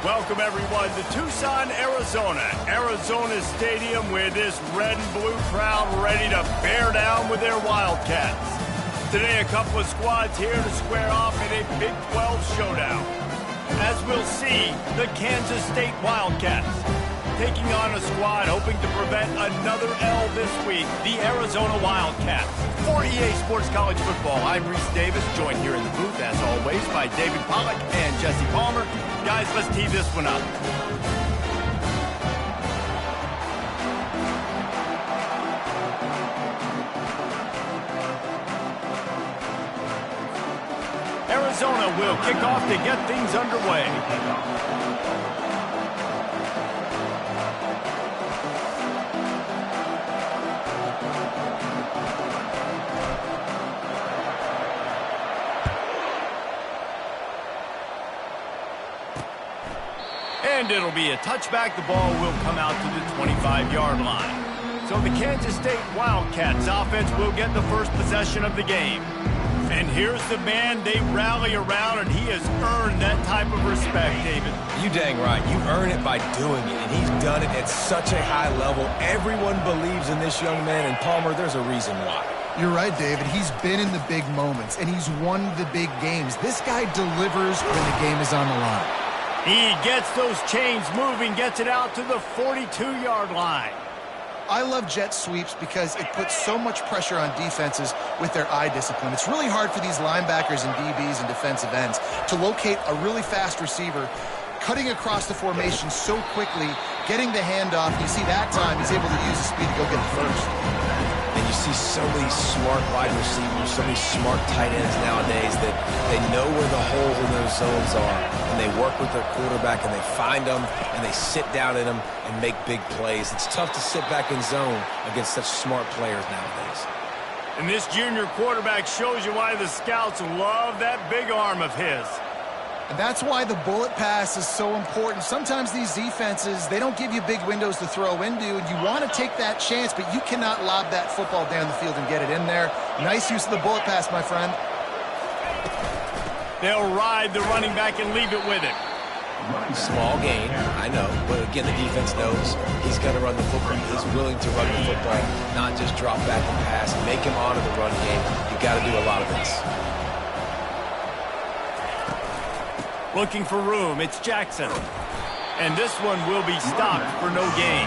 Welcome, everyone, to Tucson, Arizona. Arizona Stadium with this red and blue crowd ready to bear down with their Wildcats. Today, a couple of squads here to square off in a Big 12 showdown. As we'll see, the Kansas State Wildcats taking on a squad hoping to prevent another L this week, the Arizona Wildcats. For EA Sports College Football, I'm Reese Davis, joined here in the booth, as always, by David Pollack and Jesse Palmer. Guys, let's tee this one up. Arizona will kick off to get things underway. And it'll be a touchback. The ball will come out to the 25-yard line. So the Kansas State Wildcats offense will get the first possession of the game. And here's the man they rally around, and he has earned that type of respect, David. You dang right. You earn it by doing it, and he's done it at such a high level. Everyone believes in this young man, and Palmer, there's a reason why. You're right, David. He's been in the big moments, and he's won the big games. This guy delivers when the game is on the line. He gets those chains moving, gets it out to the 42-yard line. I love jet sweeps because it puts so much pressure on defenses with their eye discipline. It's really hard for these linebackers and DBs and defensive ends to locate a really fast receiver, cutting across the formation so quickly, getting the handoff. You see that time he's able to use the speed to go get the first. And you see so many smart wide receivers, so many smart tight ends nowadays that they know where the holes in those zones are, and they work with their quarterback, and they find them, and they sit down in them and make big plays. It's tough to sit back in zone against such smart players nowadays. And this junior quarterback shows you why the scouts love that big arm of his. And that's why the bullet pass is so important. Sometimes these defenses, they don't give you big windows to throw into, and you want to take that chance, but you cannot lob that football down the field and get it in there. Nice use of the bullet pass, my friend. They'll ride the running back and leave it with him. Small gain, I know, but again, the defense knows he's got to run the football. He's willing to run the football, not just drop back and pass, make him honor the run game. You got to do a lot of this. Looking for room, it's Jackson. And this one will be stopped for no gain.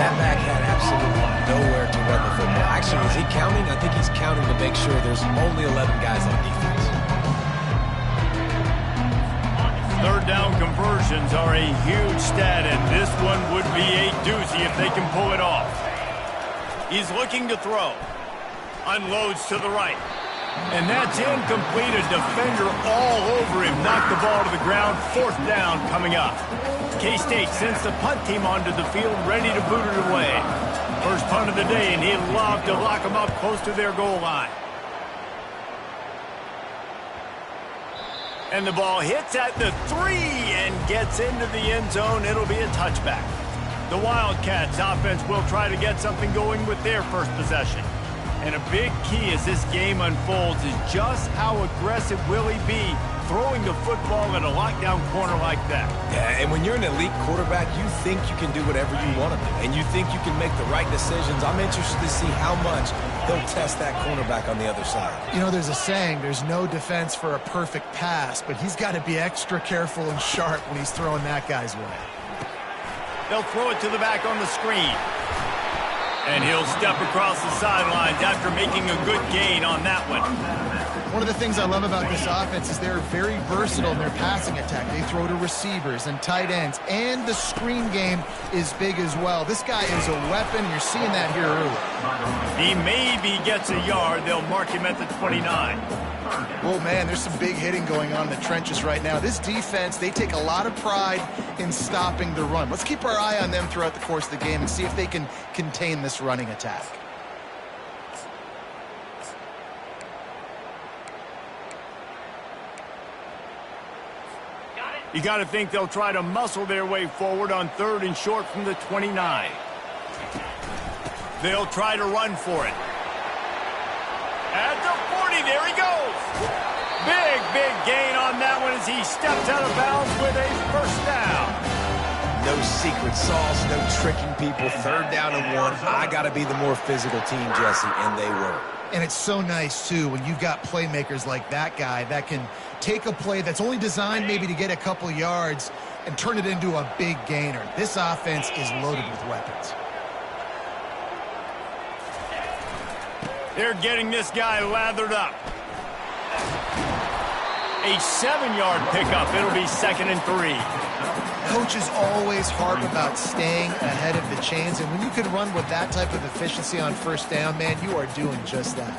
That back had absolutely nowhere to run the football. Actually, is he counting? I think he's counting to make sure there's only 11 guys on defense. Third down conversions are a huge stat, and this one would be a doozy if they can pull it off. He's looking to throw. Unloads to the right. And that's incomplete. A defender all over him. Knocked the ball to the ground. Fourth down coming up. K-State sends the punt team onto the field, ready to boot it away. First punt of the day, and he'd love to lock them up close to their goal line. And the ball hits at the 3 and gets into the end zone. It'll be a touchback. The Wildcats offense will try to get something going with their first possession. And a big key as this game unfolds is just how aggressive will he be throwing the football at a lockdown corner like that. Yeah, and when you're an elite quarterback, you think you can do whatever you want to do, and you think you can make the right decisions. I'm interested to see how much he'll test that cornerback on the other side. You know, there's a saying, there's no defense for a perfect pass, but he's got to be extra careful and sharp when he's throwing that guy's way. They'll throw it to the back on the screen. And he'll step across the sidelines after making a good gain on that one. One of the things I love about this offense is they're very versatile in their passing attack. They throw to receivers and tight ends, and the screen game is big as well. This guy is a weapon. You're seeing that here early. He maybe gets a yard. They'll mark him at the 29. Oh, man, there's some big hitting going on in the trenches right now. This defense, they take a lot of pride in stopping the run. Let's keep our eye on them throughout the course of the game and see if they can contain this running attack. You got to think they'll try to muscle their way forward on 3rd and short from the 29. They'll try to run for it. At the 40, there he goes. Big gain on that one as he steps out of bounds with a first down. No secret sauce, no tricking people. Third down and 1. I got to be the more physical team, Jesse, and they were. And it's so nice, too, when you've got playmakers like that guy that can take a play that's only designed maybe to get a couple yards and turn it into a big gainer. This offense is loaded with weapons. They're getting this guy lathered up. A 7-yard pickup. It'll be 2nd and 3. Coaches always harp about staying ahead of the chains, and when you can run with that type of efficiency on first down, man, you are doing just that.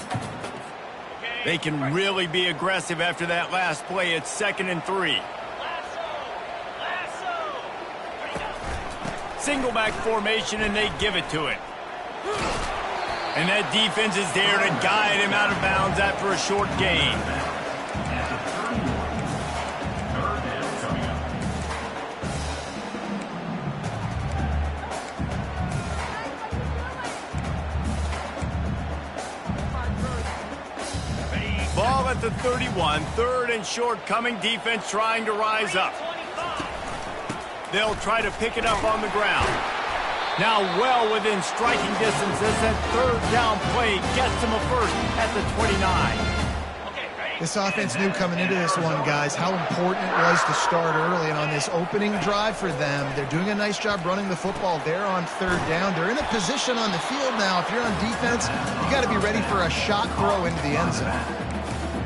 They can really be aggressive after that last play. It's 2nd and 3. Single back formation, and they give it to it. And that defense is there to guide him out of bounds after a short gain. Ball at the 31, 3rd and short coming. Defense trying to rise up. They'll try to pick it up on the ground. Now well within striking distance as that 3rd down play gets them a first at the 29. This offense knew coming into this one, guys, how important it was to start early. And on this opening drive for them, they're doing a nice job running the football. They're on 3rd down. They're in a position on the field now. If you're on defense, you got to be ready for a shot throw into the end zone.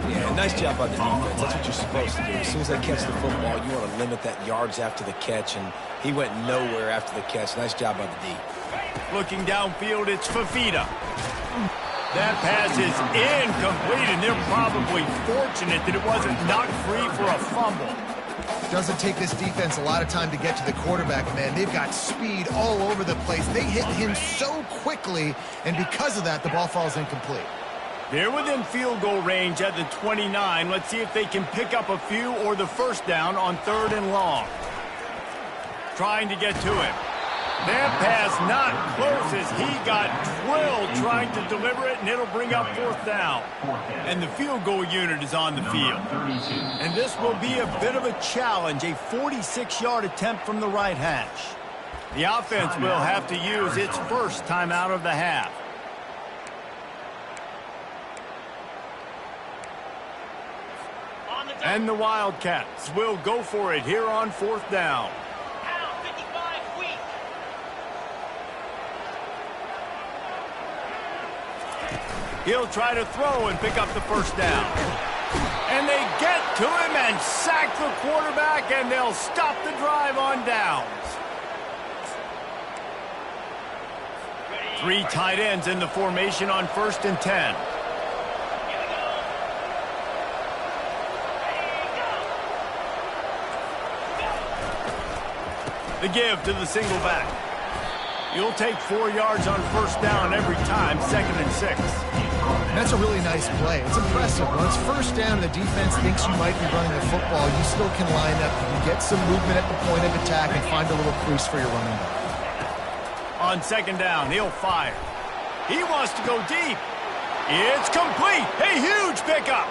Yeah, nice job by the defense. That's what you're supposed to do. As soon as they catch the football, you want to limit that yards after the catch, and he went nowhere after the catch. Nice job by the D. Looking downfield, it's Fafita. That pass is incomplete, and they're probably fortunate that it wasn't knocked free for a fumble. Doesn't take this defense a lot of time to get to the quarterback, man. They've got speed all over the place. They hit him so quickly, and because of that, the ball falls incomplete. They're within field goal range at the 29. Let's see if they can pick up a few or the first down on 3rd and long. Trying to get to him. That pass not close as he got drilled trying to deliver it, and it'll bring up 4th down. And the field goal unit is on the field. And this will be a bit of a challenge, a 46-yard attempt from the right hash. The offense will have to use its first timeout of the half. And the Wildcats will go for it here on 4th down. He'll try to throw and pick up the first down. And they get to him and sack the quarterback, and they'll stop the drive on downs. 3 tight ends in the formation on 1st and 10. The give to the single back. You'll take 4 yards on first down every time, 2nd and 6. That's a really nice play. It's impressive. When it's first down and the defense thinks you might be running the football, you still can line up. You can get some movement at the point of attack and find a little crease for your running back. On 2nd down, he'll fire. He wants to go deep. It's complete. A huge pickup.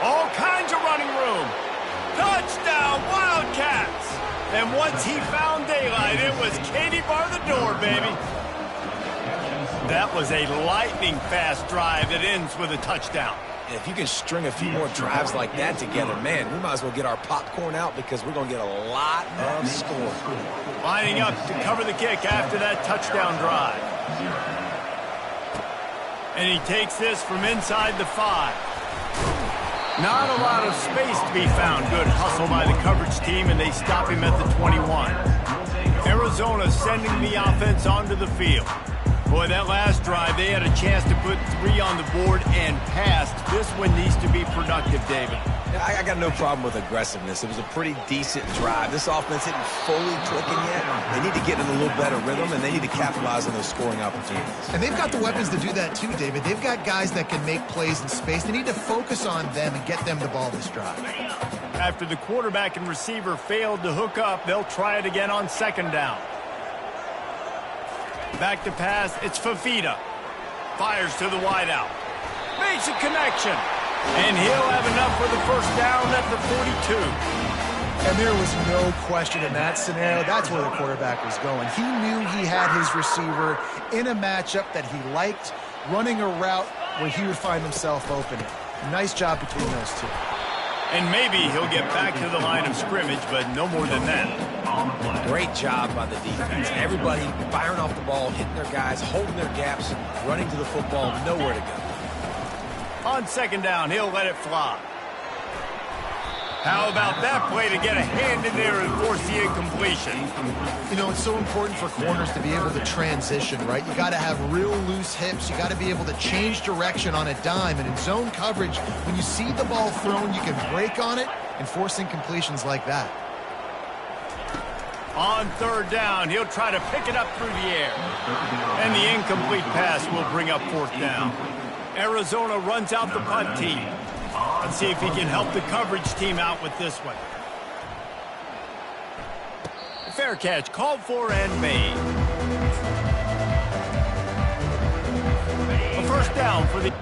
All kinds of running room. Touchdown, Wildcats. And once he found daylight, it was Katie bar the door, baby. That was a lightning-fast drive that ends with a touchdown. If you can string a few more drives like that together, man, we might as well get our popcorn out because we're going to get a lot of scoring. Lining up to cover the kick after that touchdown drive. And he takes this from inside the 5. Not a lot of space to be found. Good hustle by the coverage team, and they stop him at the 21. Arizona sending the offense onto the field. Boy, that last drive, they had a chance to put 3 on the board and passed. This one needs to be productive, David. Yeah, I got no problem with aggressiveness. It was a pretty decent drive. This offense isn't fully clicking yet. They need to get in a little better rhythm, and they need to capitalize on those scoring opportunities. And they've got the weapons to do that too, David. They've got guys that can make plays in space. They need to focus on them and get them the ball this drive. After the quarterback and receiver failed to hook up, they'll try it again on 2nd down. Back to pass, it's Fafita. Fires to the wideout. Makes a connection. And he'll have enough for the first down at the 42. And there was no question in that scenario. That's where the quarterback was going. He knew he had his receiver in a matchup that he liked, running a route where he would find himself open. Nice job between those two. And maybe he'll get back to the line of scrimmage, but no more than that. Great job by the defense. Everybody firing off the ball, hitting their guys, holding their gaps, running to the football, nowhere to go. On second down, he'll let it fly. How about that play to get a hand in there and force the incompletion? You know, it's so important for corners to be able to transition, right? You got to have real loose hips. You got to be able to change direction on a dime. And in zone coverage, when you see the ball thrown, you can break on it and force incompletions like that. On third down, he'll try to pick it up through the air. And the incomplete pass will bring up fourth down. Arizona runs out the punt team. Let's see if he can help the coverage team out with this one. Fair catch called for and made. A first down for the...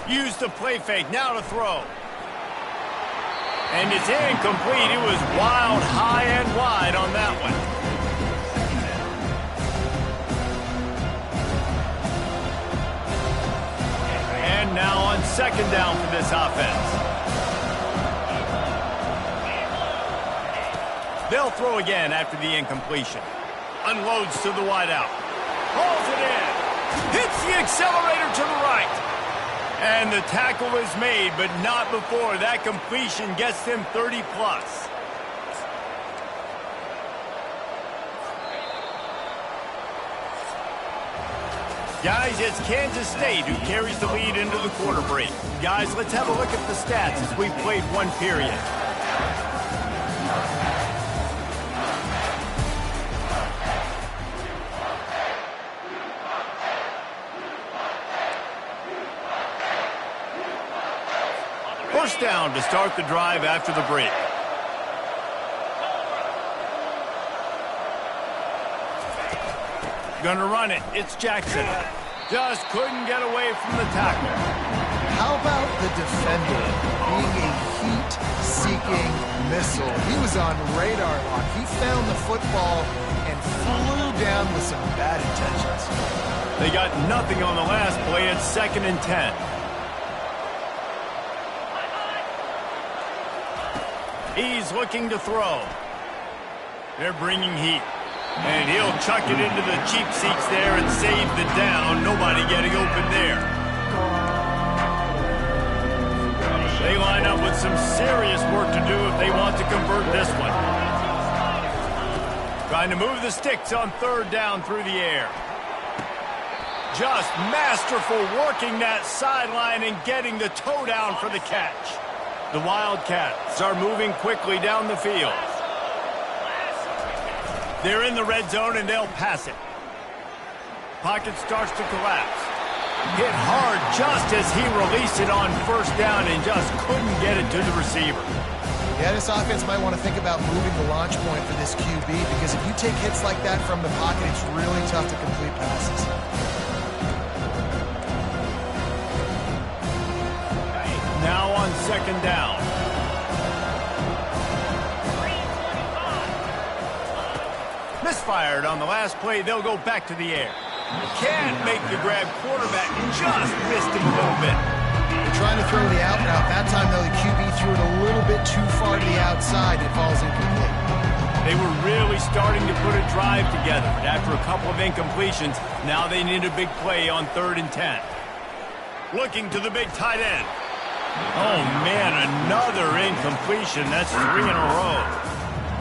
Use the play fake, now to throw. And it's incomplete. It was wild, high and wide on that one. And now on second down for this offense. They'll throw again after the incompletion. Unloads to the wideout. Hauls it in. Hits the accelerator to the right. And the tackle is made, but not before that completion gets them 30+. Guys, it's Kansas State who carries the lead into the quarter break. Guys, let's have a look at the stats as we've played one period. First down to start the drive after the break. Gonna run it. It's Jackson. Just couldn't get away from the tackle. How about the defender being a heat-seeking missile? He was on radar lock. He found the football and flew down with some bad intentions. They got nothing on the last play. It's 2nd and 10. He's looking to throw. They're bringing heat. And he'll chuck it into the cheap seats there and save the down. Nobody getting open there. They line up with some serious work to do if they want to convert this one. Trying to move the sticks on third down through the air. Just masterful working that sideline and getting the toe down for the catch. The Wildcats are moving quickly down the field. They're in the red zone, and they'll pass it. Pocket starts to collapse. Hit hard just as he released it on first down and just couldn't get it to the receiver. Yeah, this offense might want to think about moving the launch point for this QB, because if you take hits like that from the pocket, it's really tough to complete passes. Now on second down. Misfired on the last play. They'll go back to the air. Can't make the grab. Quarterback just missed him a little bit. trying to throw the out route. That time, though, the QB threw it a little bit too far to the outside. It falls incomplete. They were really starting to put a drive together. After a couple of incompletions, now they need a big play on 3rd and 10. Looking to the big tight end. Oh, man, another incompletion. That's 3 in a row.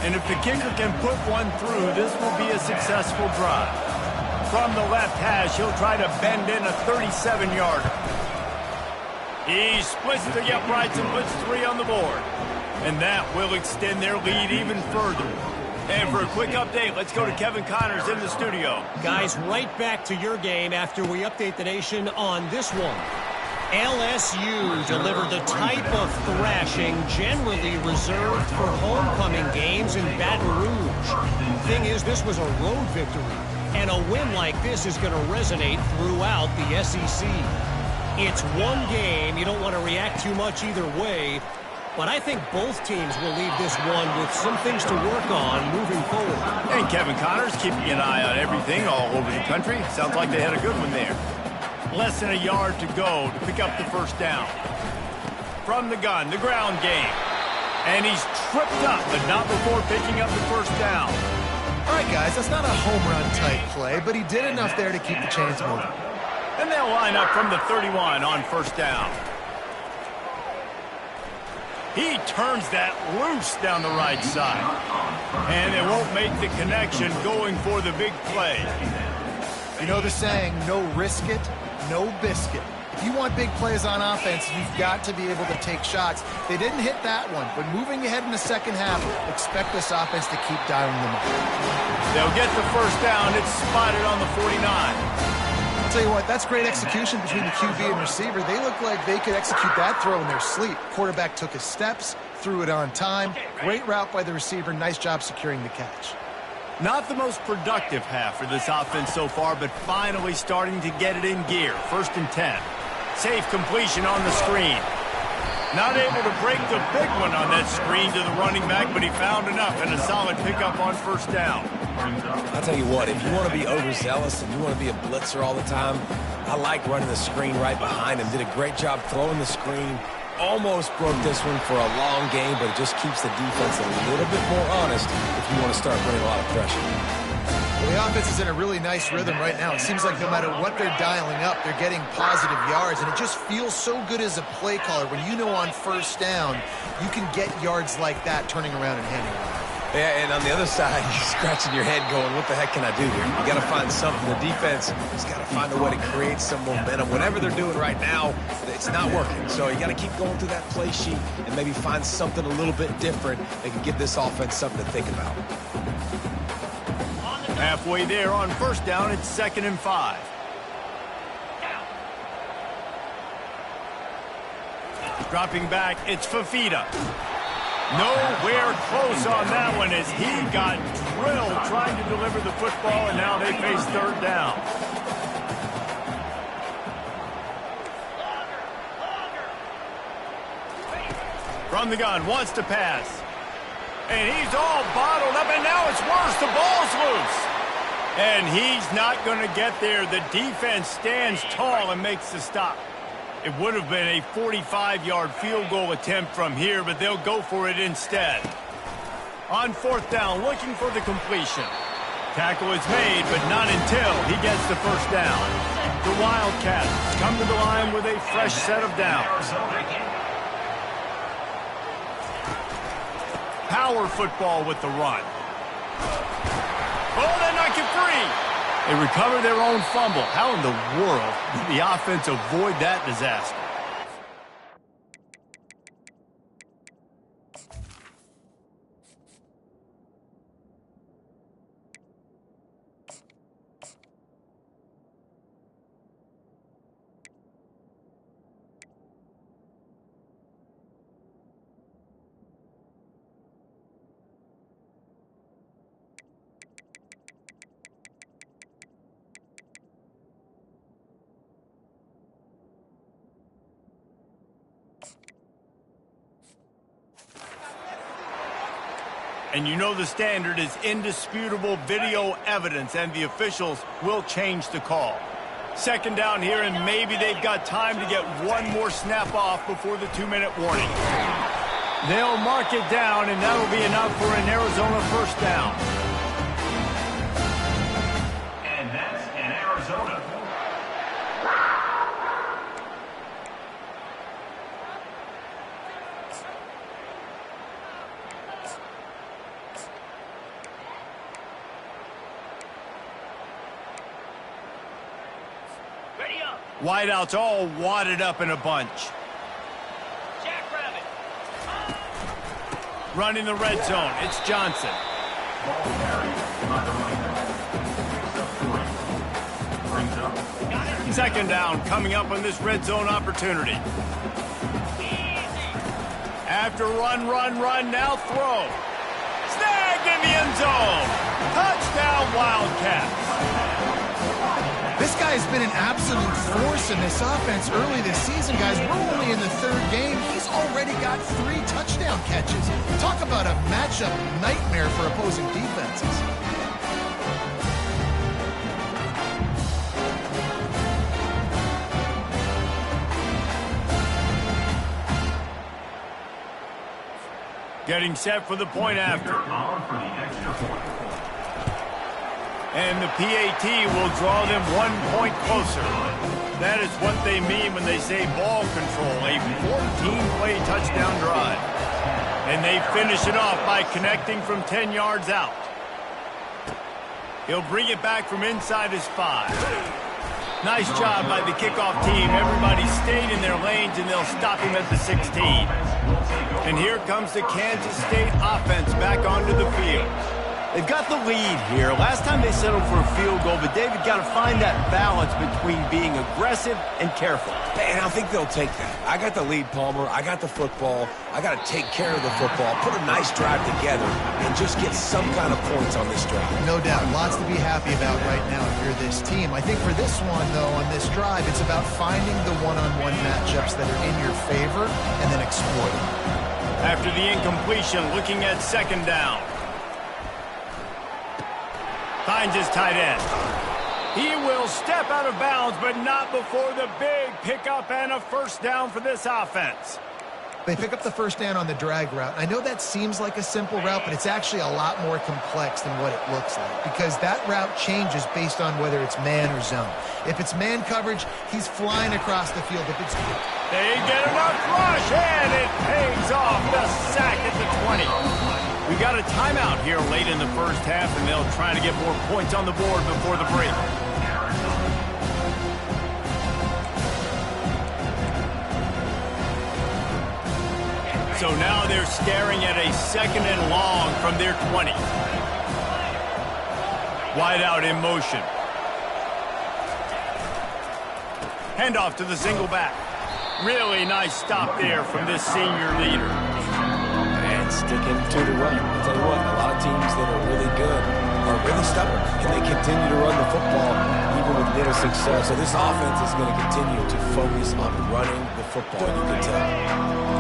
And if the kicker can put one through, this will be a successful drive. From the left hash, he'll try to bend in a 37-yarder. He splits the uprights and puts 3 on the board. And that will extend their lead even further. And for a quick update, let's go to Kevin Connors in the studio. Guys, right back to your game after we update the nation on this one. LSU delivered the type of thrashing generally reserved for homecoming games in Baton Rouge. Thing is, this was a road victory, and a win like this is going to resonate throughout the SEC. It's one game. You don't want to react too much either way, but I think both teams will leave this one with some things to work on moving forward. And Kevin Connors keeping an eye on everything all over the country. Sounds like they had a good one there. Less than a yard to go to pick up the first down. From the gun, the ground game. And he's tripped up, but not before picking up the first down. All right, guys, that's not a home run type play, but he did enough there to keep the chains moving. And they'll line up from the 31 on first down. He turns that loose down the right side. And they won't make the connection going for the big play. You know the saying, no risk it, no biscuit. If you want big plays on offense, you've got to be able to take shots. They didn't hit that one, but moving ahead in the second half, expect this offense to keep dialing them up. They'll get the first down. It's spotted on the 49. I'll tell you what, that's great execution between the QB and receiver. They look like they could execute that throw in their sleep. Quarterback took his steps, threw it on time. Great route by the receiver. Nice job securing the catch. Not the most productive half for this offense so far, but finally starting to get it in gear. 1st and 10. Safe completion on the screen. Not able to break the big one on that screen to the running back, but he found enough and a solid pickup on first down. I'll tell you what, if you want to be overzealous and you want to be a blitzer all the time, I like running the screen right behind him. Did a great job throwing the screen. Almost broke this one for a long game, but it just keeps the defense a little bit more honest if you want to start putting a lot of pressure. Well, the offense is in a really nice rhythm right now. It seems like no matter what they're dialing up, they're getting positive yards, and it just feels so good as a play caller when you know on first down you can get yards like that turning around and handing it off. Yeah, and on the other side, you're scratching your head going, what the heck can I do here? You got to find something. The defense has got to find a way to create some momentum. Whatever they're doing right now, it's not working. So you got to keep going through that play sheet and maybe find something a little bit different that can give this offense something to think about. Halfway there on first down, it's 2nd and 5. Dropping back, it's Fafita. Nowhere close on that one as he got drilled trying to deliver the football, and now they face 3rd down. From the gun, wants to pass. And he's all bottled up, and now it's worse. The ball's loose. And he's not going to get there. The defense stands tall and makes the stop. It would have been a 45-yard field goal attempt from here, but they'll go for it instead. On 4th down, looking for the completion. Tackle is made, but not until he gets the first down. The Wildcats come to the line with a fresh set of downs. Power football with the run. Oh, they knock it free. They recover their own fumble. How in the world did the offense avoid that disaster? And you know the standard is indisputable video evidence, and the officials will change the call. Second down here, and maybe they've got time to get one more snap off before the 2-minute warning. They'll mark it down, and that'll be enough for an Arizona first down. And that's an Arizona. Wideouts all wadded up in a bunch. Jackrabbit. Running the red zone, it's Johnson. Ball carried by the running back. Brings up. Second down coming up on this red zone opportunity. After run, now throw. Snagged in the end zone. Touchdown Wildcats. This guy's been an absolute force in this offense early this season, guys. We're only in the third game. He's already got 3 touchdown catches. Talk about a matchup nightmare for opposing defenses. Getting set for the point after. On for the extra point. And the PAT will draw them 1 point closer. That is what they mean when they say ball control, a 14-play touchdown drive. And they finish it off by connecting from 10 yards out. He'll bring it back from inside his 5. Nice job by the kickoff team. Everybody stayed in their lanes, and they'll stop him at the 16. And here comes the Kansas State offense back onto the field. They've got the lead here. Last time they settled for a field goal, but David got to find that balance between being aggressive and careful. And I think they'll take that. I got the lead, Palmer. I got the football. I got to take care of the football, put a nice drive together, and just get some kind of points on this drive. No doubt. Lots to be happy about right now if you're this team. I think for this one, though, on this drive, it's about finding the one-on-one matchups that are in your favor and then exploiting. After the incompletion, looking at second down. Finds his tight end. He will step out of bounds, but not before the big pickup and a first down for this offense. They pick up the first down on the drag route. I know that seems like a simple route, but it's actually a lot more complex than what it looks like because that route changes based on whether it's man or zone. If it's man coverage, he's flying across the field. If it's they get enough rush, and it pays off. The sack at the 20. We got a timeout here late in the first half, and they'll try to get more points on the board before the break. So now they're staring at a second and long from their 20. Wide out in motion. Handoff to the single back. Really nice stop there from this senior leader. And sticking to the run. I'll tell you what, a lot of teams that are really good are really stubborn, and they continue to run the football even with little success. So this offense is going to continue to focus on running the football, you can tell.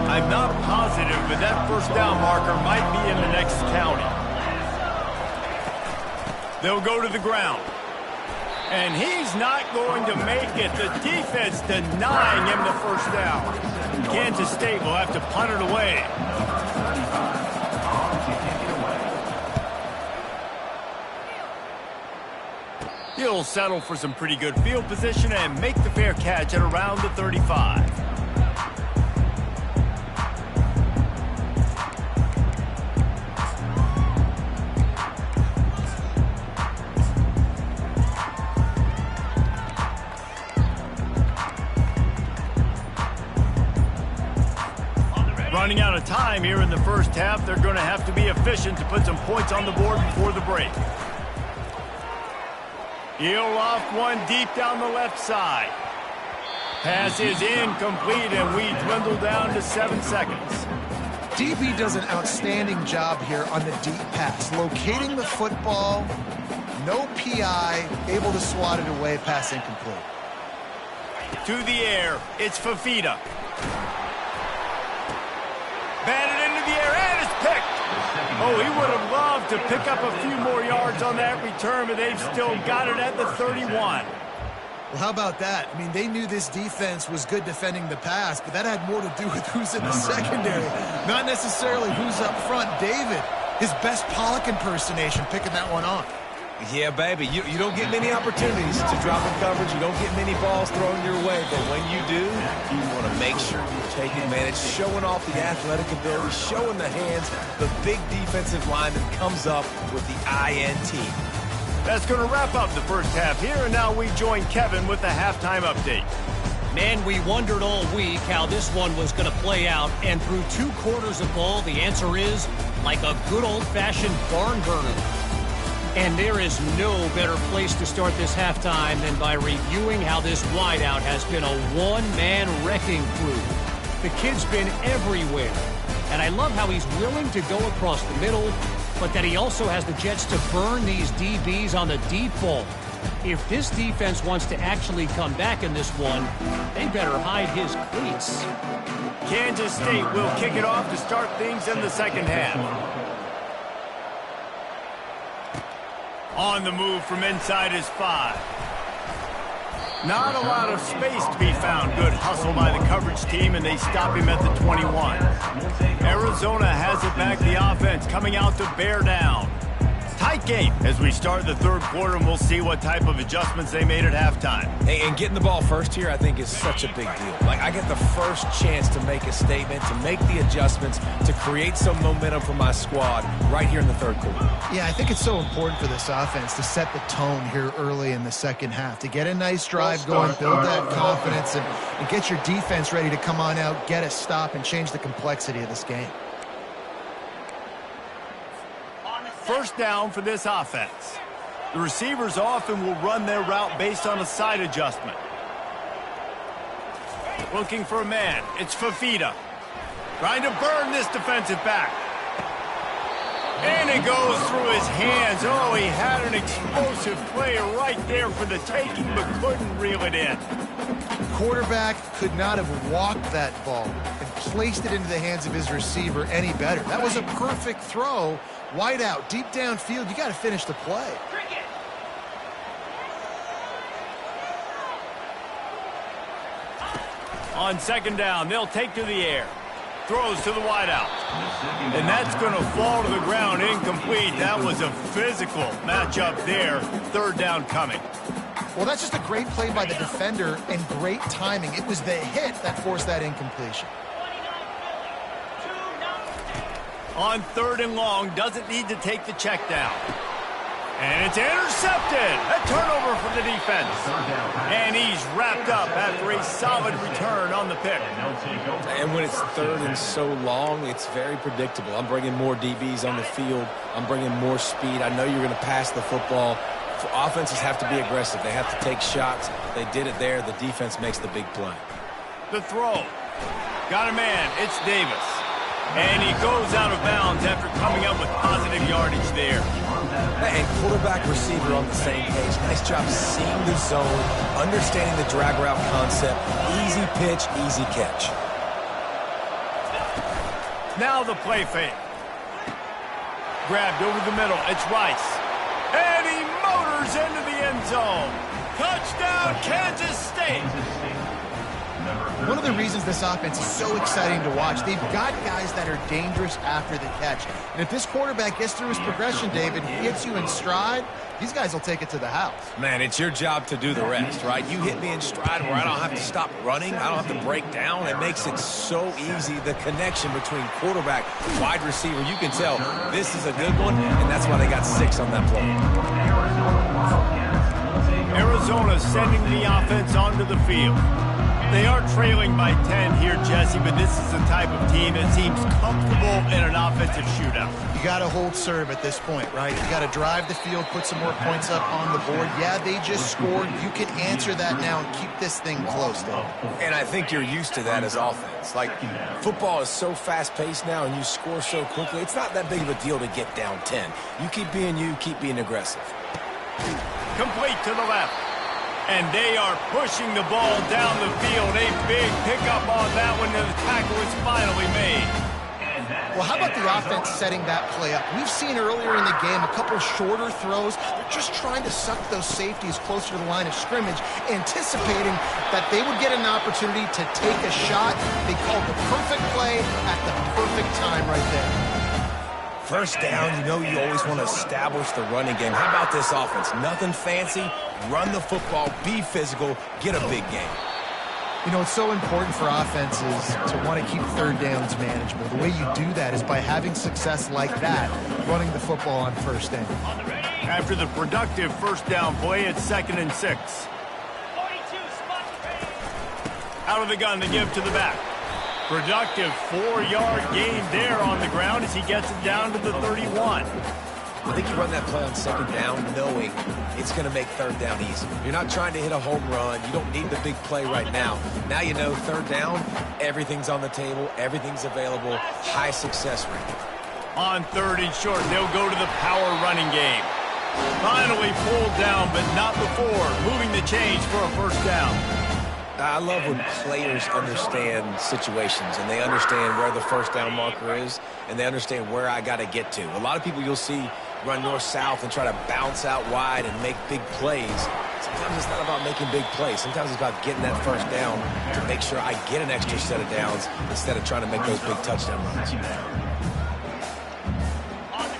I'm not positive, but that first down marker might be in the next county. They'll go to the ground. And he's not going to make it. The defense denying him the first down. Kansas State will have to punt it away. He'll settle for some pretty good field position and make the fair catch at around the 35. Running out of time here in the first half, they're going to have to be efficient to put some points on the board before the break. He'll loft one deep down the left side. Pass is incomplete, and we dwindle down to 7 seconds. DB does an outstanding job here on the deep pass, locating the football, no PI, able to swat it away, pass incomplete. To the air, it's Fafita. Batted into the air, and it's picked. Oh, he would have loved to pick up a few more yards on that return, but they've still got it at the 31. Well, how about that? I mean, they knew this defense was good defending the pass, but that had more to do with who's in the secondary, not necessarily who's up front. David, his best Pollock impersonation, picking that one off. Yeah, baby, you don't get many opportunities to drop in coverage. You don't get many balls thrown your way, but when you do, you want to make sure you take advantage, showing off the athletic ability, showing the hands. The big defensive lineman comes up with the INT. That's going to wrap up the first half here, and now we join Kevin with the halftime update. Man, we wondered all week how this one was going to play out, and through 2 quarters of ball, the answer is like a good old-fashioned barn burner. And there is no better place to start this halftime than by reviewing how this wideout has been a one-man wrecking crew. The kid's been everywhere, and I love how he's willing to go across the middle, but that he also has the Jets to burn these DBs on the deep ball. If this defense wants to actually come back in this one, they better hide his cleats. Kansas State will kick it off to start things in the second half. On the move from inside is 5. Not a lot of space to be found. Good hustle by the coverage team, and they stop him at the 21. Arizona has it back. The offense coming out to bear down. Tight game as we start the third quarter, and we'll see what type of adjustments they made at halftime. Hey, and getting the ball first here, I think, is such a big deal. Like, I get the first chance to make a statement, to make the adjustments, to create some momentum for my squad right here in the third quarter. Yeah, I think it's so important for this offense to set the tone here early in the second half, to get a nice drive going, build that confidence, and get your defense ready to come on out, get a stop, and change the complexity of this game. First down for this offense. The receivers often will run their route based on a side adjustment. Looking for a man. It's Fafita. Trying to burn this defensive back. And it goes through his hands. Oh, he had an explosive play right there for the taking, but couldn't reel it in. Quarterback could not have walked that ball and placed it into the hands of his receiver any better. That was a perfect throw. Wide out, deep downfield. You got to finish the play. On second down, they'll take to the air. Throws to the wideout. And that's going to fall to the ground incomplete. That was a physical matchup there. Third down coming. Well, that's just a great play by the defender and great timing. It was the hit that forced that incompletion. On third and long, doesn't need to take the check down. And it's intercepted. A turnover for the defense. And he's wrapped up after a solid return on the pick. And when it's third and so long, it's very predictable. I'm bringing more DBs on the field. I'm bringing more speed. I know you're going to pass the football. Offenses have to be aggressive. They have to take shots. They did it there. The defense makes the big play. The throw. Got a man. It's Davis. And he goes out of bounds after coming up with positive yardage there. And quarterback receiver on the same page. Nice job seeing the zone, understanding the drag route concept. Easy pitch, easy catch. Now the play fake. Grabbed over the middle. It's Rice. And he motors into the end zone. Touchdown, Kansas State. One of the reasons this offense is so exciting to watch, they've got guys that are dangerous after the catch. And if this quarterback gets through his progression, David, he hits you in stride, these guys will take it to the house. Man, it's your job to do the rest, right? You hit me in stride where I don't have to stop running. I don't have to break down. It makes it so easy, the connection between quarterback, wide receiver. You can tell this is a good one, and that's why they got 6 on that play. Arizona sending the offense onto the field. They are trailing by 10 here, Jesse, but this is the type of team that seems comfortable in an offensive shootout. You got to hold serve at this point, right? You got to drive the field, put some more points up on the board. Yeah, they just scored. You can answer that now and keep this thing close, though. And I think you're used to that as offense. Like, football is so fast-paced now and you score so quickly, it's not that big of a deal to get down 10. You, keep being aggressive. Complete to the left. And they are pushing the ball down the field. A big pickup on that one, and the tackle is finally made. And that Well, how about the offense setting that play up? We've seen earlier in the game a couple shorter throws. They're just trying to suck those safeties closer to the line of scrimmage, anticipating that they would get an opportunity to take a shot. They called the perfect play at the perfect time right there. First down, you know you always want to establish the running game. How about this offense? Nothing fancy. Run the football, be physical, get a big game. You know, it's so important for offenses to want to keep third downs manageable. The way you do that is by having success like that, running the football on first down. After the productive first down play, it's 2nd and 6. Out of the gun, they give to the back. Productive 4-yard gain there on the ground as he gets it down to the 31. I think you run that play on 2nd down knowing it's going to make 3rd down easy. You're not trying to hit a home run. You don't need the big play right now. Now you know 3rd down, everything's on the table, everything's available, high success rate. On 3rd and short, they'll go to the power running game. Finally pulled down, but not before moving the chains for a first down. I love when players understand situations and they understand where the first down marker is and they understand where I got to get to. A lot of people you'll see run north-south and try to bounce out wide and make big plays. Sometimes it's not about making big plays. Sometimes it's about getting that first down to make sure I get an extra set of downs instead of trying to make those big touchdown runs.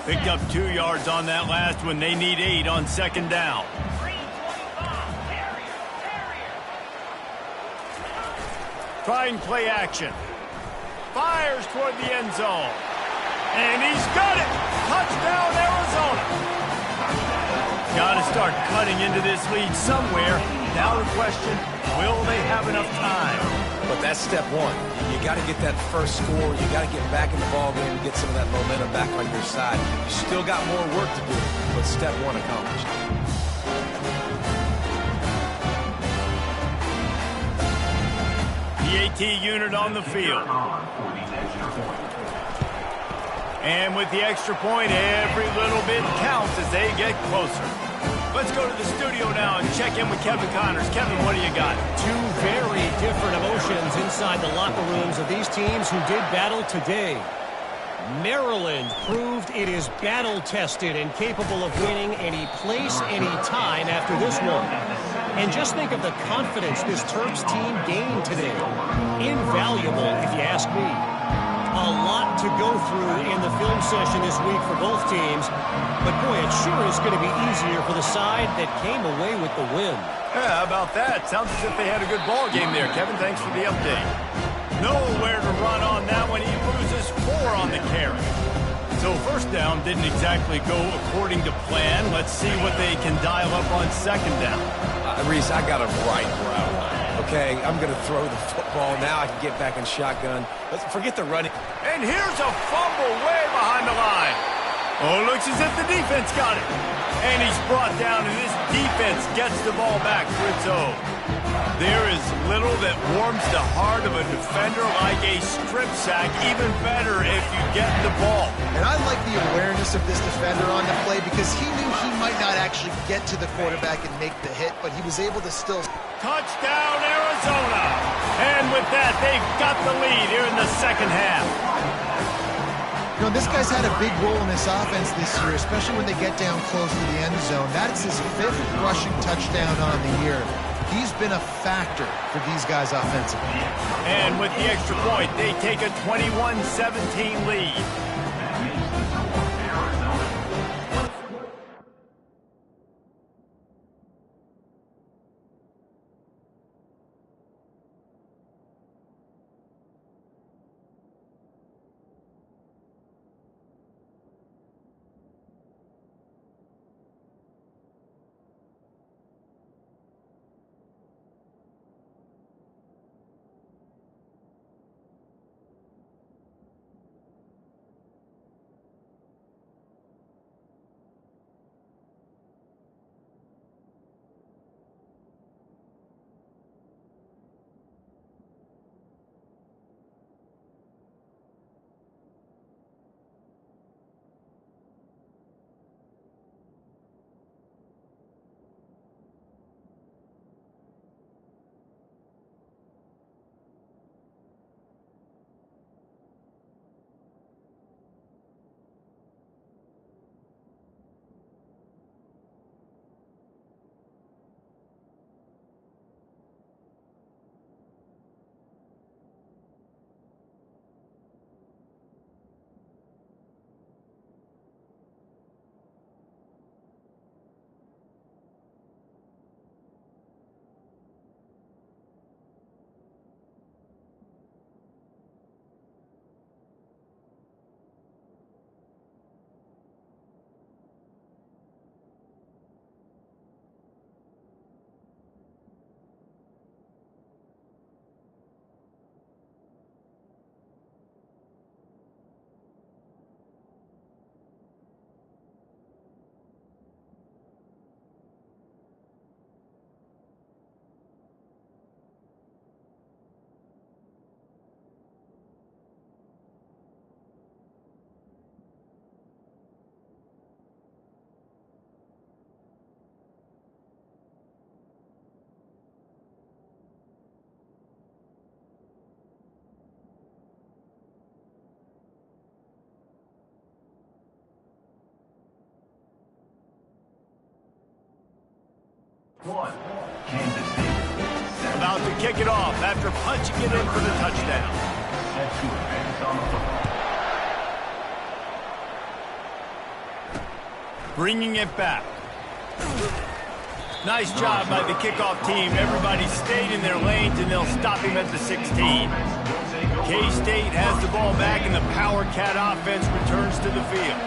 Picked up 2 yards on that last one. They need 8 on 2nd down. Trying play action. Fires toward the end zone. And he's got it. Touchdown, Arizona. Got to start cutting into this lead somewhere. Now the question, will they have enough time? But that's step one. You got to get that first score. You got to get back in the ball game and get some of that momentum back on your side. You still got more work to do, but step one accomplished. The AT unit on the field. And with the extra point, every little bit counts as they get closer. Let's go to the studio now and check in with Kevin Connors. Kevin, what do you got? 2 very different emotions inside the locker rooms of these teams who did battle today. Maryland proved it is battle-tested and capable of winning any place, any time after this one. And just think of the confidence this Terps team gained today. Invaluable, if you ask me. A lot to go through in the film session this week for both teams. But boy, it sure is going to be easier for the side that came away with the win. Yeah, how about that? Sounds as if they had a good ball game there. Kevin, thanks for the update. Nowhere to run on that one. He loses 4 on the carry. So first down didn't exactly go according to plan. Let's see what they can dial up on 2nd down. Reese, I got a right route. Okay, I'm going to throw the football. Now I can get back in shotgun. Let's forget the running. And here's a fumble way behind the line. Oh, looks as if the defense got it. And he's brought down, and this defense gets the ball back for its own. There is little that warms the heart of a defender like a strip sack. Even better if you get the ball. And I like the awareness of this defender on the play because he knew he might not actually get to the quarterback and make the hit, but he was able to still... Touchdown, Arizona. And with that, they've got the lead here in the second half. You know, this guy's had a big role in this offense this year, especially when they get down close to the end zone. That's his 5th rushing touchdown on the year. He's been a factor for these guys offensively. And with the extra point, they take a 21-17 lead. 1. Kansas State. About to kick it off after punching it in for the touchdown. Set to advance on the football. Bringing it back. Nice job by the kickoff team. Everybody stayed in their lanes, and they'll stop him at the 16. K-State has the ball back, and the Power Cat offense returns to the field.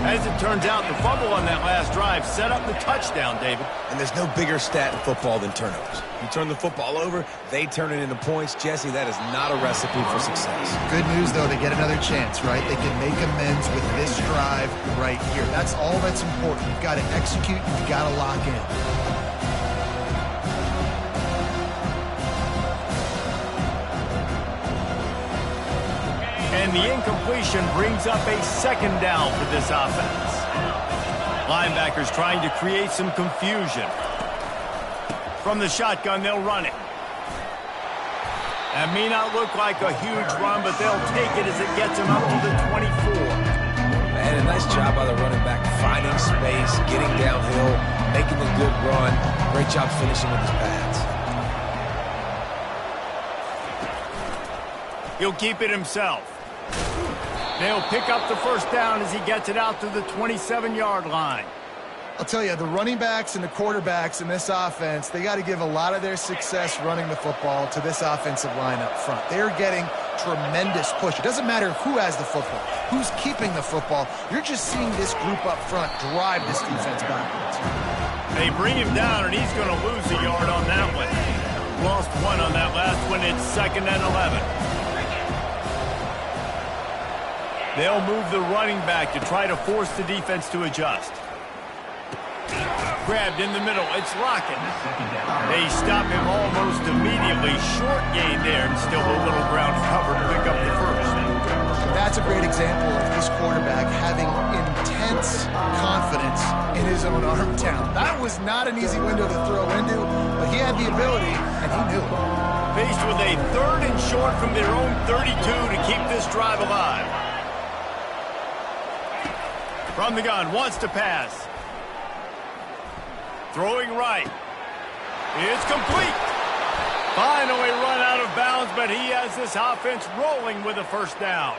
As it turns out, the fumble on that last drive set up the touchdown, David. And there's no bigger stat in football than turnovers. You turn the football over, they turn it into points. Jesse, that is not a recipe for success. Good news, though, they get another chance, right? They can make amends with this drive right here. That's all that's important. You've got to execute, you've got to lock in. And the incompletion brings up a second down for this offense. Linebackers trying to create some confusion. From the shotgun, they'll run it. That may not look like a huge run, but they'll take it as it gets them up to the 24. Man, a nice job by the running back, finding space, getting downhill, making a good run. Great job finishing with his pads. He'll keep it himself. They'll pick up the first down as he gets it out to the 27-yard line. I'll tell you, the running backs and the quarterbacks in this offense, they got to give a lot of their success running the football to this offensive line up front. They're getting tremendous push. It doesn't matter who has the football, who's keeping the football. You're just seeing this group up front drive this defense backwards. They bring him down, and he's going to lose a yard on that one. Lost one on that last one. It's 2nd and 11. They'll move the running back to try to force the defense to adjust. Grabbed in the middle. It's Lockett. They stop him almost immediately. Short gain there, and still a little ground covered to pick up the first. That's a great example of this quarterback having intense confidence in his own arm talent. That was not an easy window to throw into, but he had the ability, and he knew it. Faced with a 3rd and short from their own 32 to keep this drive alive. From the gun, wants to pass. Throwing right. It's complete. Finally run out of bounds, but he has this offense rolling with a first down.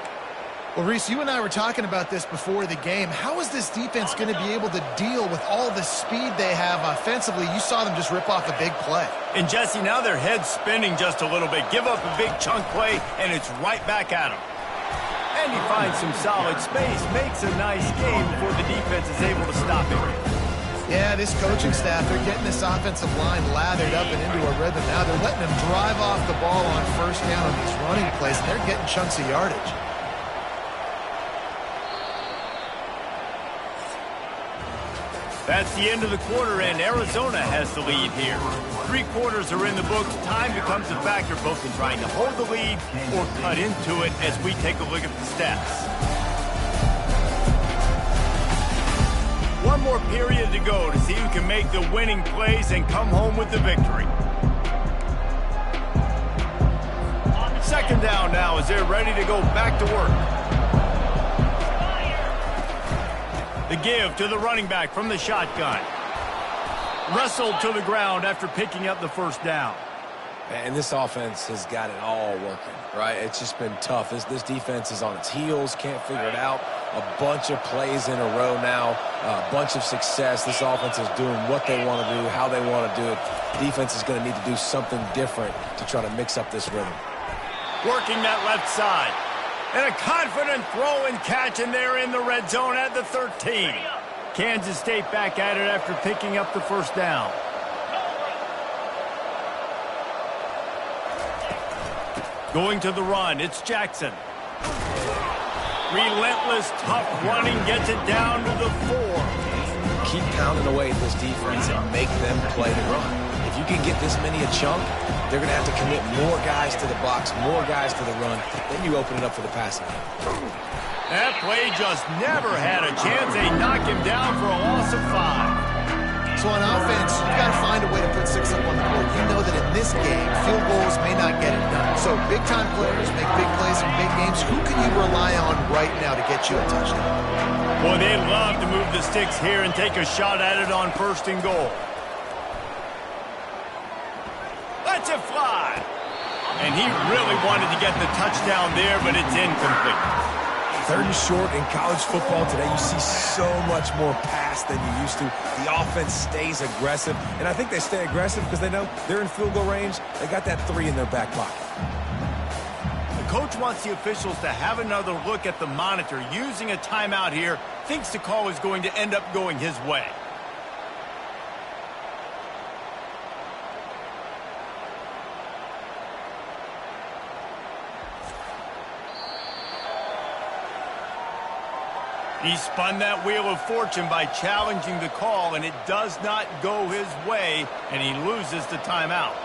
Well, Reese, you and I were talking about this before the game. How is this defense going to be able to deal with all the speed they have offensively? You saw them just rip off a big play. And, Jesse, now their head's spinning just a little bit. Give up a big chunk play, and it's right back at them. And he finds some solid space, makes a nice game before the defense is able to stop him. Yeah, this coaching staff, they're getting this offensive line lathered up and into a rhythm now. They're letting them drive off the ball on first down on these running plays, and they're getting chunks of yardage. That's the end of the quarter, and Arizona has the lead here. 3 quarters are in the books. Time becomes a factor both in trying to hold the lead or cut into it as we take a look at the stats. One more period to go to see who can make the winning plays and come home with the victory. 2nd down now as they're ready to go back to work. The give to the running back from the shotgun. Wrestled to the ground after picking up the first down. And this offense has got it all working, right? It's just been tough. This defense is on its heels, can't figure it out. A bunch of plays in a row now, a bunch of success. This offense is doing what they want to do, how they want to do it. Defense is going to need to do something different to try to mix up this rhythm. Working that left side. And a confident throw and catch, and they're in the red zone at the 13. Kansas State back at it after picking up the first down. Going to the run, it's Jackson. Relentless, tough running, gets it down to the 4. Keep pounding away at this defense and make them play the run. If you can get this many a chunk, they're going to have to commit more guys to the box, more guys to the run. Then you open it up for the passing game. That play just never had a chance. They knock him down for a loss of 5. So on offense, you've got to find a way to put 6 up on the board. You know that in this game, field goals may not get it done. So big-time players make big plays in big games. Who can you rely on right now to get you a touchdown? Boy, they'd love to move the sticks here and take a shot at it on 1st and goal. lets it fly. And he really wanted to get the touchdown there, but it's incomplete. 3rd and short in college football today, you see so much more pass than you used to. The offense stays aggressive, and I think they stay aggressive because they know they're in field goal range. They got that 3 in their back pocket. The coach wants the officials to have another look at the monitor. Using a timeout here, thinks the call is going to end up going his way. He spun that wheel of fortune by challenging the call, and it does not go his way, and he loses the timeout.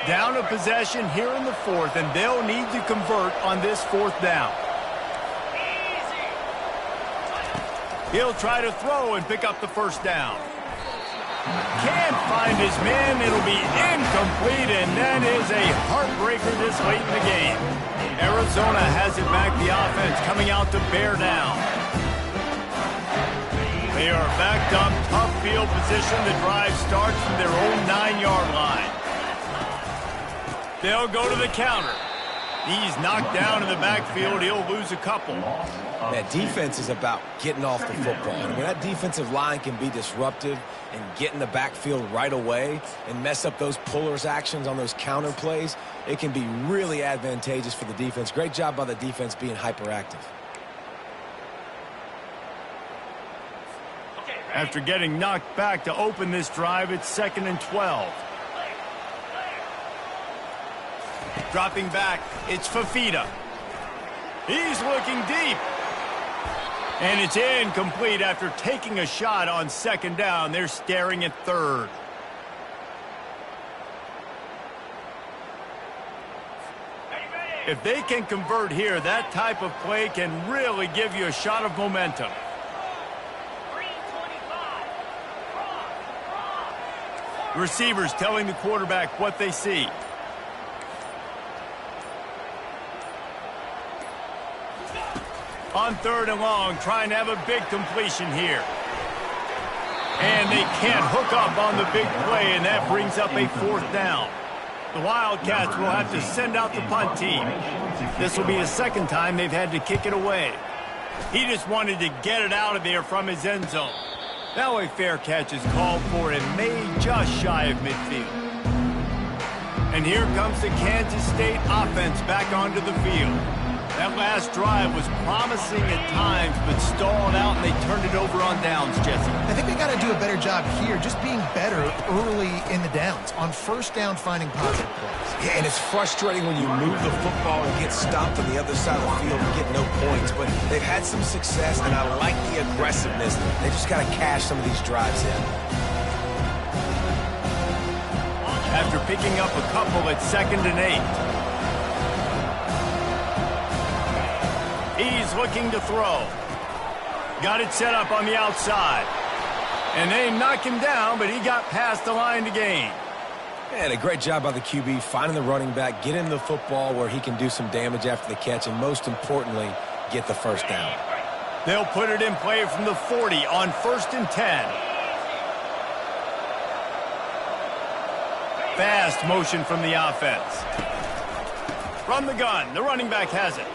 Down a possession here in the 4th, and they'll need to convert on this 4th down. He'll try to throw and pick up the 1st down. Can't find his man. It'll be incomplete, and that is a heartbreaker this late in the game. Arizona has it back, the offense coming out to bear down. They are backed up, tough field position. The drive starts from their own 9-yard line. They'll go to the counter. He's knocked down in the backfield. He'll lose a couple. That defense is about getting off the football. And when that defensive line can be disruptive and get in the backfield right away and mess up those pullers actions on those counter plays, it can be really advantageous for the defense. Great job by the defense being hyperactive. After getting knocked back to open this drive, it's 2nd and 12. Dropping back, it's Fafita. He's looking deep. And it's incomplete after taking a shot on 2nd down. They're staring at 3rd. If they can convert here, that type of play can really give you a shot of momentum. Receivers telling the quarterback what they see. On 3rd and long, trying to have a big completion here. And they can't hook up on the big play, and that brings up a 4th down. The Wildcats will have to send out the punt team. This will be the 2nd time they've had to kick it away. He just wanted to get it out of there from his end zone. Now a fair catch is called for and made just shy of midfield. And here comes the Kansas State offense back onto the field. That last drive was promising at times, but stalled out, and they turned it over on downs, Jesse. I think they got to do a better job here, just being better early in the downs, on 1st down finding positive plays. Yeah, and it's frustrating when you move the football and get stopped on the other side of the field and get no points, but they've had some success, and I like the aggressiveness. They just got to cash some of these drives in. After picking up a couple at 2nd and 8. He's looking to throw. Got it set up on the outside. And they knock him down, but he got past the line to gain. And a great job by the QB, finding the running back, getting the football where he can do some damage after the catch, and most importantly, get the 1st down. They'll put it in play from the 40 on 1st and 10. Fast motion from the offense. From the gun, the running back has it.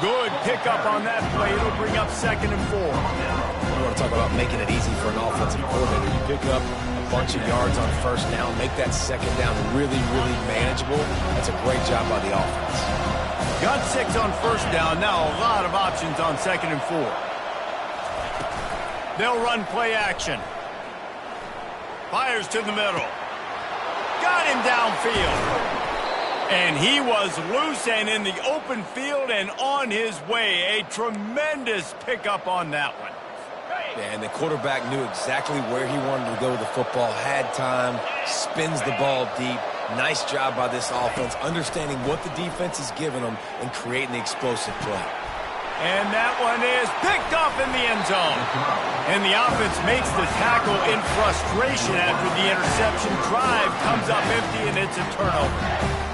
Good pickup on that play. It'll bring up 2nd and 4. You want to talk about making it easy for an offensive coordinator. You pick up a bunch of yards on 1st down, make that 2nd down really, really manageable. That's a great job by the offense. Got 6 on 1st down. Now a lot of options on 2nd and 4. They'll run play action. Fires to the middle. Got him downfield. And he was loose and in the open field and on his way. A tremendous pickup on that one. Yeah, and the quarterback knew exactly where he wanted to go with the football, had time, spins the ball deep. Nice job by this offense, understanding what the defense is giving them and creating the explosive play. And that one is picked off in the end zone. And the offense makes the tackle in frustration after the interception. Drive comes up empty, and it's a turnover.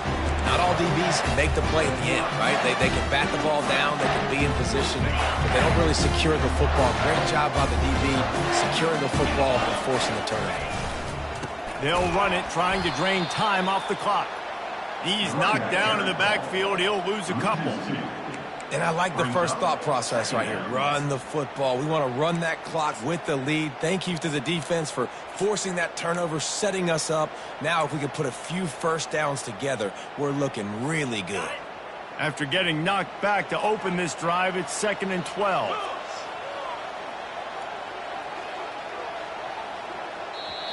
Not all DBs can make the play at the end, right? They can bat the ball down, they can be in position, but they don't really secure the football. Great job by the DB securing the football and forcing the turnover. They'll run it, trying to drain time off the clock. He's knocked down in the backfield. He'll lose a couple. And I like the first thought process right here. Run the football. We want to run that clock with the lead. Thank you to the defense for forcing that turnover, setting us up. Now if we could put a few first downs together, we're looking really good. After getting knocked back to open this drive, it's 2nd and 12.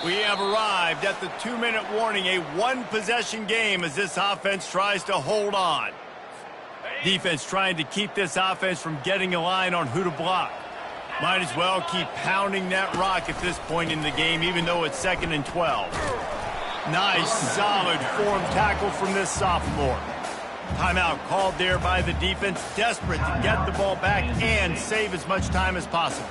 We have arrived at the 2-minute warning, a one-possession game as this offense tries to hold on. Defense trying to keep this offense from getting a line on who to block. Might as well keep pounding that rock at this point in the game, even though it's 2nd and 12. Nice, solid form tackle from this sophomore. Timeout called there by the defense, desperate to get the ball back and save as much time as possible.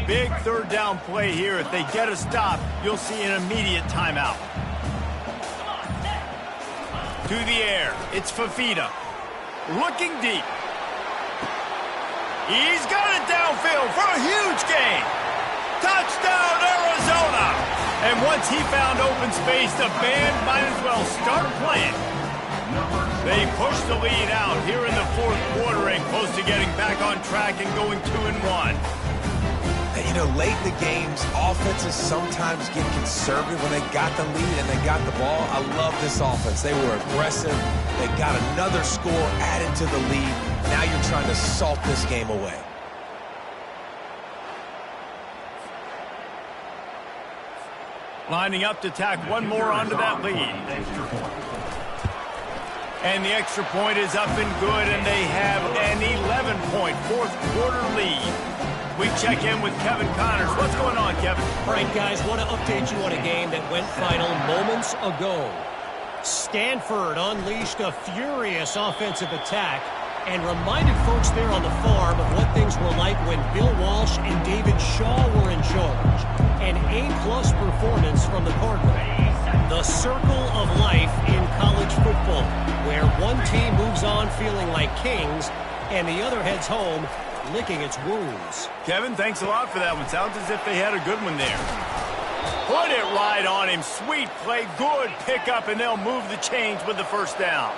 Big third down play here. If they get a stop, you'll see an immediate timeout. To the air, it's Fafita. Looking deep. He's got it downfield for a huge gain. Touchdown, Arizona! And once he found open space, the band might as well start playing. They push the lead out here in the fourth quarter and close to getting back on track and going 2-1. And, you know, late in the games, offenses sometimes get conservative when they got the lead and they got the ball. I love this offense. They were aggressive. They got another score added to the lead. Now you're trying to salt this game away. Lining up to tack one more onto that lead. And the extra point is up and good, and they have an 11-point fourth quarter lead. We check in with Kevin Connors. What's going on, Kevin? All right, guys, want to update you on a game that went final moments ago. Stanford unleashed a furious offensive attack and reminded folks there on the farm of what things were like when Bill Walsh and David Shaw were in charge. An A-plus performance from the Cardinals. The circle of life in college football, where one team moves on feeling like kings and the other heads home licking its wounds. Kevin, thanks a lot for that one. Sounds as if they had a good one there. Put it right on him. Sweet play, good pickup, and they'll move the chains with the first down.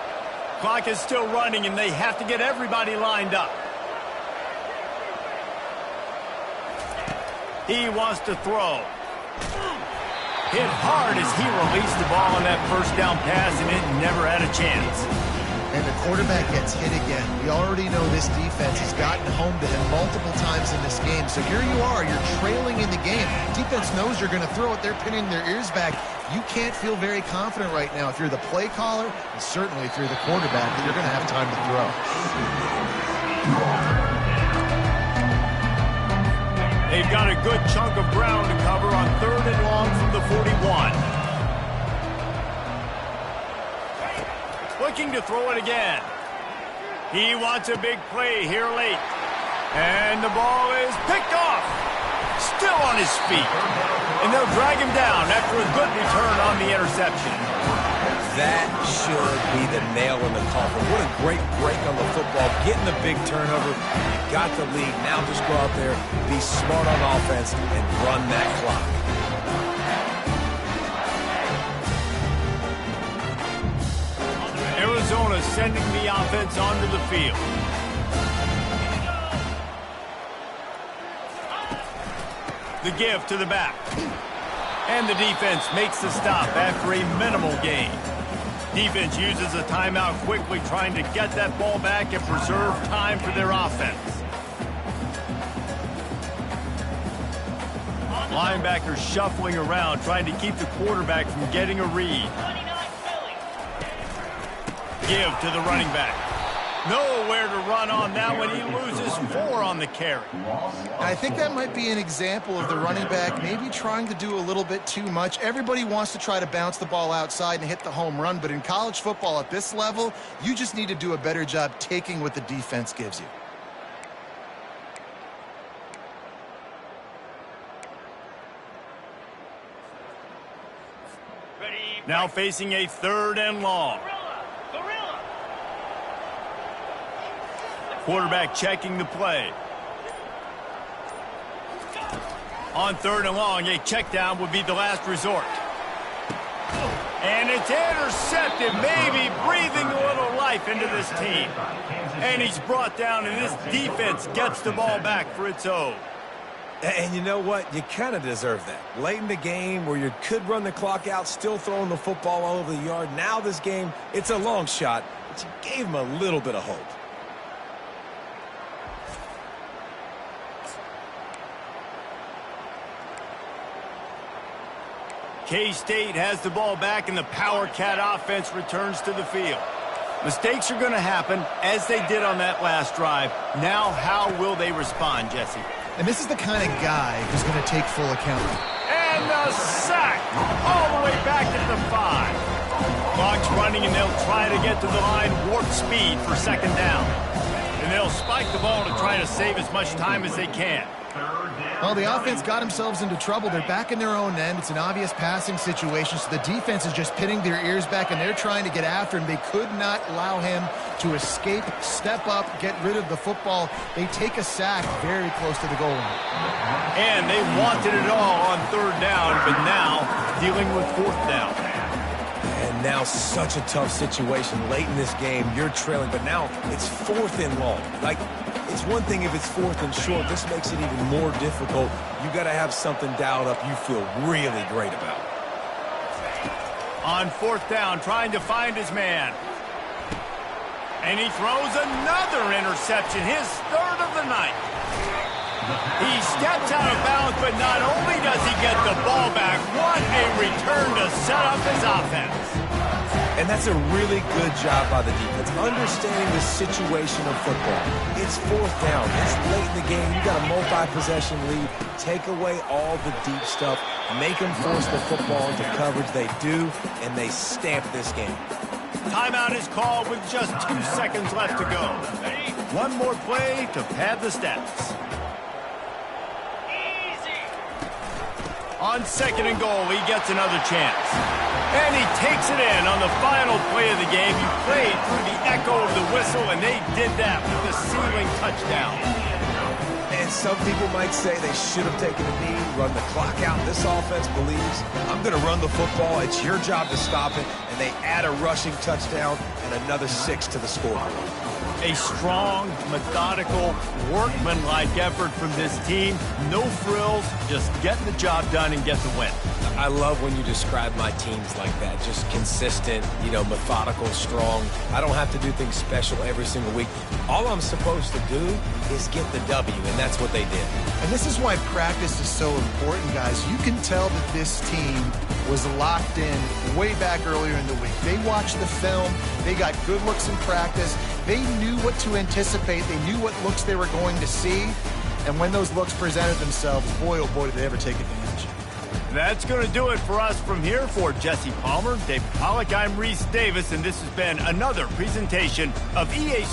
Clock is still running, and they have to get everybody lined up. He wants to throw. Hit hard as he released the ball on that first down pass, and it never had a chance. And the quarterback gets hit again. We already know this defense has gotten home to him multiple times in this game. So here you are, you're trailing in the game. Defense knows you're going to throw it. They're pinning their ears back. You can't feel very confident right now if you're the play caller, and certainly if you're the quarterback, that you're going to have time to throw. They've got a good chunk of ground to cover on 3rd and long from the 41. Looking to throw it again. He wants a big play here late. And the ball is picked off. Still on his feet. And they'll drag him down after a good return on the interception. That should be the nail in the coffin. What a great break on the football. Getting the big turnover. You got the lead. Now just go out there, be smart on offense, and run that clock. Arizona sending the offense onto the field. The give to the back. And the defense makes the stop after a minimal gain. Defense uses a timeout quickly, trying to get that ball back and preserve time for their offense. Linebackers shuffling around, trying to keep the quarterback from getting a read. Give to the running back. Nowhere to run on that one. He loses 4 on the carry. I think that might be an example of the running back maybe trying to do a little bit too much. Everybody wants to try to bounce the ball outside and hit the home run, but in college football at this level, you just need to do a better job taking what the defense gives you. Now facing a 3rd and long. Quarterback checking the play. On 3rd and long, a check down would be the last resort. And it's intercepted, maybe breathing a little life into this team. And he's brought down, and this defense gets the ball back for its own. And you know what? You kind of deserve that. Late in the game where you could run the clock out, still throwing the football all over the yard. Now this game, it's a long shot, but you gave him a little bit of hope. K-State has the ball back, and the Power Cat offense returns to the field. Mistakes are going to happen, as they did on that last drive. Now, how will they respond, Jesse? And this is the kind of guy who's going to take full account. And the sack all the way back at the 5. Clock's running, and they'll try to get to the line warp speed for 2nd down. And they'll spike the ball to try to save as much time as they can. Well, the offense got themselves into trouble. They're back in their own end. It's an obvious passing situation, so the defense is just pinning their ears back, and they're trying to get after him. They could not allow him to escape, step up, get rid of the football. They take a sack very close to the goal line. And they wanted it all on 3rd down, but now dealing with 4th down. And now such a tough situation. Late in this game, you're trailing, but now it's 4th and long. Like, it's one thing if it's 4th and short. This makes it even more difficult. You got to have something dialed up you feel really great about. On 4th down, trying to find his man. And he throws another interception, his 3rd of the night. He steps out of bounds, but not only does he get the ball back, what a return to set up his offense. And that's a really good job by the defense, understanding the situation of football. It's 4th down. It's late in the game. You got a multi-possession lead. Take away all the deep stuff. Make them force the football into coverage. They do, and they stamp this game. Timeout is called with just 2 seconds left to go. One more play to pad the stats. On 2nd and goal, he gets another chance. And he takes it in on the final play of the game. He played through the echo of the whistle, and they did that with the ceiling touchdown. And some people might say they should have taken a knee, run the clock out. This offense believes, I'm going to run the football. It's your job to stop it. And they add a rushing touchdown and another 6 to the scoreboard. A strong, methodical, workmanlike effort from this team. No frills, just getting the job done and get the win. I love when you describe my teams like that. Just consistent, methodical, strong. I don't have to do things special every single week. All I'm supposed to do is get the W, and that's what they did. And this is why practice is so important, guys. You can tell that this team was locked in way back earlier in the week. They watched the film. They got good looks in practice. They knew what to anticipate. They knew what looks they were going to see. And when those looks presented themselves, boy, oh boy, did they ever take advantage. That's going to do it for us from here. For Jesse Palmer, David Pollack, I'm Reese Davis, and this has been another presentation of EA Sports.